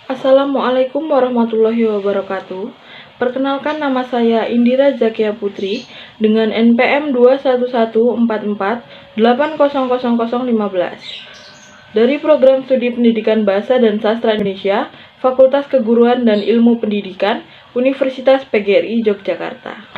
Assalamualaikum warahmatullahi wabarakatuh. Perkenalkan, nama saya Indira Zakia Putri dengan NPM 21144800015 dari Program Studi Pendidikan Bahasa dan Sastra Indonesia, Fakultas Keguruan dan Ilmu Pendidikan, Universitas PGRI Yogyakarta.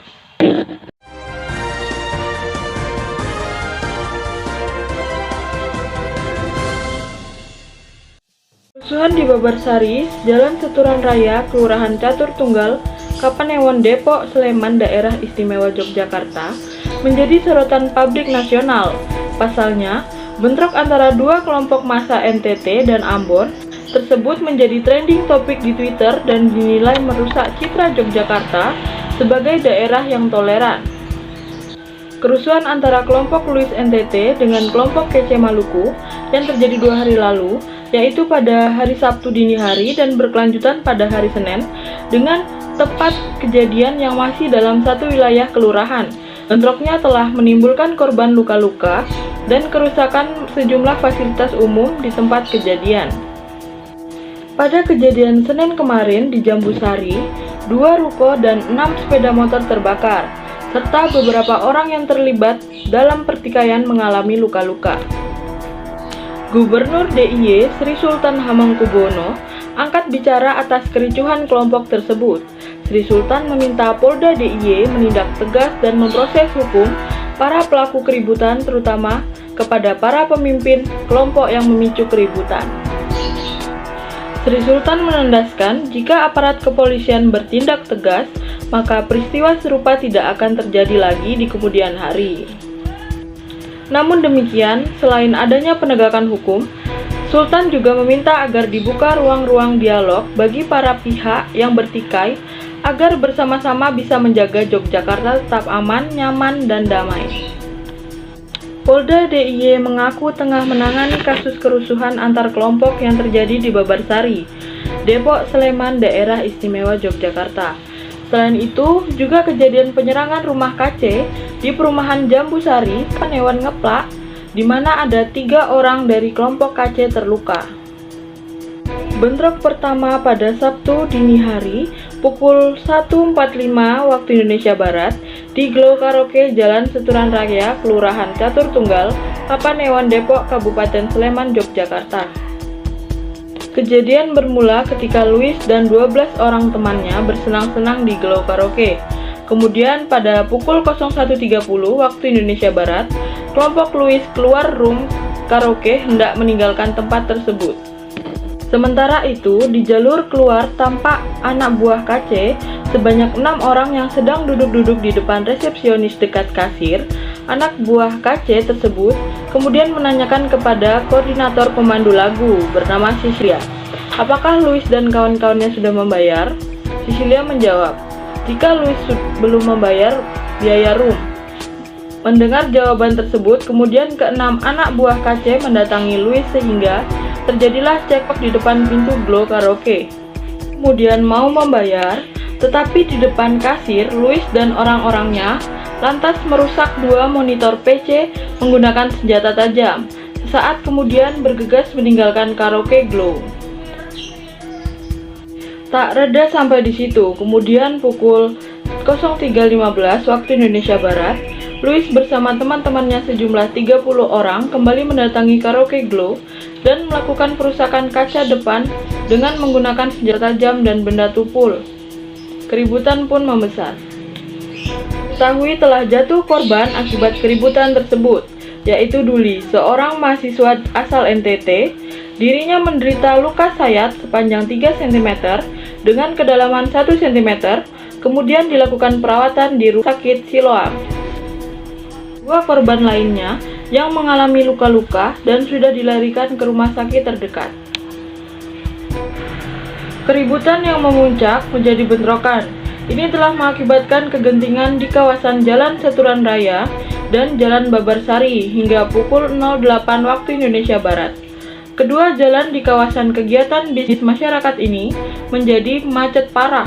Kerusuhan di Babarsari, Jalan Seturan Raya, Kelurahan Catur Tunggal, Kapanewon, Depok, Sleman, Daerah Istimewa Yogyakarta, menjadi sorotan publik nasional. Pasalnya, bentrok antara dua kelompok massa NTT dan Ambon tersebut menjadi trending topik di Twitter dan dinilai merusak citra Yogyakarta sebagai daerah yang toleran. Kerusuhan antara kelompok Luis NTT dengan kelompok Kece Maluku yang terjadi 2 hari lalu, yaitu pada hari Sabtu dini hari dan berkelanjutan pada hari Senin, dengan tepat kejadian yang masih dalam satu wilayah kelurahan. Bentroknya telah menimbulkan korban luka-luka dan kerusakan sejumlah fasilitas umum di tempat kejadian. Pada kejadian Senin kemarin di Jambusari, 2 ruko dan 6 sepeda motor terbakar, serta beberapa orang yang terlibat dalam pertikaian mengalami luka-luka. Gubernur DIY Sri Sultan Hamengkubuwono angkat bicara atas kericuhan kelompok tersebut. Sri Sultan meminta Polda DIY menindak tegas dan memproses hukum para pelaku keributan, terutama kepada para pemimpin kelompok yang memicu keributan. Sri Sultan menandaskan jika aparat kepolisian bertindak tegas, maka peristiwa serupa tidak akan terjadi lagi di kemudian hari. Namun demikian, selain adanya penegakan hukum, Sultan juga meminta agar dibuka ruang-ruang dialog bagi para pihak yang bertikai agar bersama-sama bisa menjaga Yogyakarta tetap aman, nyaman, dan damai. Polda DIY mengaku tengah menangani kasus kerusuhan antar kelompok yang terjadi di Babarsari, Depok, Sleman, Daerah Istimewa Yogyakarta. Selain itu, juga kejadian penyerangan rumah KC di perumahan Jambusari, Kapanewon Ngeplak, di mana ada 3 orang dari kelompok KC terluka. Bentrok pertama pada Sabtu dini hari pukul 1.45 waktu Indonesia Barat di Glow Karaoke Jalan Seturan Raya, Kelurahan Catur Tunggal, Kapanewon, Depok, Kabupaten Sleman, Yogyakarta. Kejadian bermula ketika Luis dan 12 orang temannya bersenang-senang di Glow Karaoke. Kemudian pada pukul 01.30 waktu Indonesia Barat, kelompok Luis keluar room karaoke hendak meninggalkan tempat tersebut. Sementara itu, di jalur keluar tampak anak buah KC sebanyak 6 orang yang sedang duduk-duduk di depan resepsionis dekat kasir. Anak buah KC tersebut kemudian menanyakan kepada koordinator pemandu lagu bernama Sicilia, apakah Luis dan kawan-kawannya sudah membayar? Sicilia menjawab, jika Luis belum membayar biaya room. Mendengar jawaban tersebut, kemudian ke-6 anak buah KC mendatangi Luis sehingga terjadilah cekcok di depan pintu Glow Karaoke. Kemudian mau membayar, tetapi di depan kasir, Luis dan orang-orangnya lantas merusak 2 monitor PC menggunakan senjata tajam. Sesaat kemudian bergegas meninggalkan karaoke Glow. Tak reda sampai di situ, kemudian pukul 03.15 waktu Indonesia Barat, Luis bersama teman-temannya sejumlah 30 orang kembali mendatangi karaoke Glow dan melakukan perusakan kaca depan dengan menggunakan senjata tajam dan benda tumpul. Keributan pun membesar. Diketahui telah jatuh korban akibat keributan tersebut, yaitu Duli, seorang mahasiswa asal NTT. Dirinya menderita luka sayat sepanjang 3 cm dengan kedalaman 1 cm, kemudian dilakukan perawatan di Rumah Sakit Siloam. 2 korban lainnya yang mengalami luka-luka dan sudah dilarikan ke rumah sakit terdekat. Keributan yang memuncak menjadi bentrokan. Ini telah mengakibatkan kegentingan di kawasan Jalan Seturan Raya dan Jalan Babarsari hingga pukul 08 waktu Indonesia Barat. Kedua jalan di kawasan kegiatan bisnis masyarakat ini menjadi macet parah.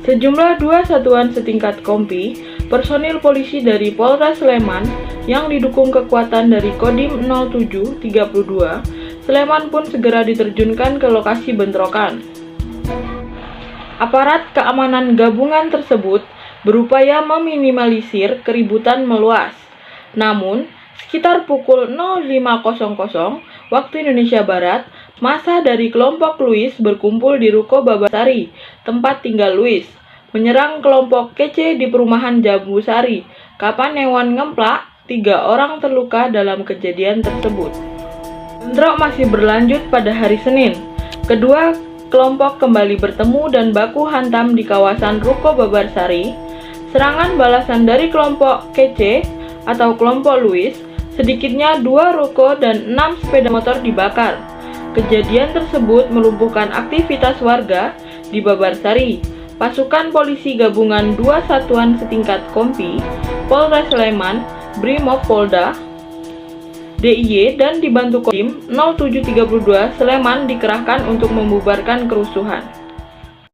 Sejumlah 2 satuan setingkat kompi, personil polisi dari Polres Sleman yang didukung kekuatan dari Kodim 0732 Sleman pun segera diterjunkan ke lokasi bentrokan. Aparat keamanan gabungan tersebut berupaya meminimalisir keributan meluas. Namun, sekitar pukul 05.00 waktu Indonesia Barat, massa dari kelompok Louis berkumpul di Ruko Babarsari, tempat tinggal Louis, menyerang kelompok Kece di perumahan Jambu Sari. Kapanewon ngemplak, 3 orang terluka dalam kejadian tersebut. Bentrok masih berlanjut pada hari Senin. Kedua kelompok kembali bertemu dan baku hantam di kawasan Ruko Babarsari. Serangan balasan dari kelompok Kece atau kelompok Louis, sedikitnya 2 ruko dan 6 sepeda motor dibakar. Kejadian tersebut melumpuhkan aktivitas warga di Babarsari. Pasukan polisi gabungan 2 satuan setingkat Kompi, Polres Sleman, Brimob Polda, DIY dan dibantu Kodim 0732 Sleman dikerahkan untuk membubarkan kerusuhan.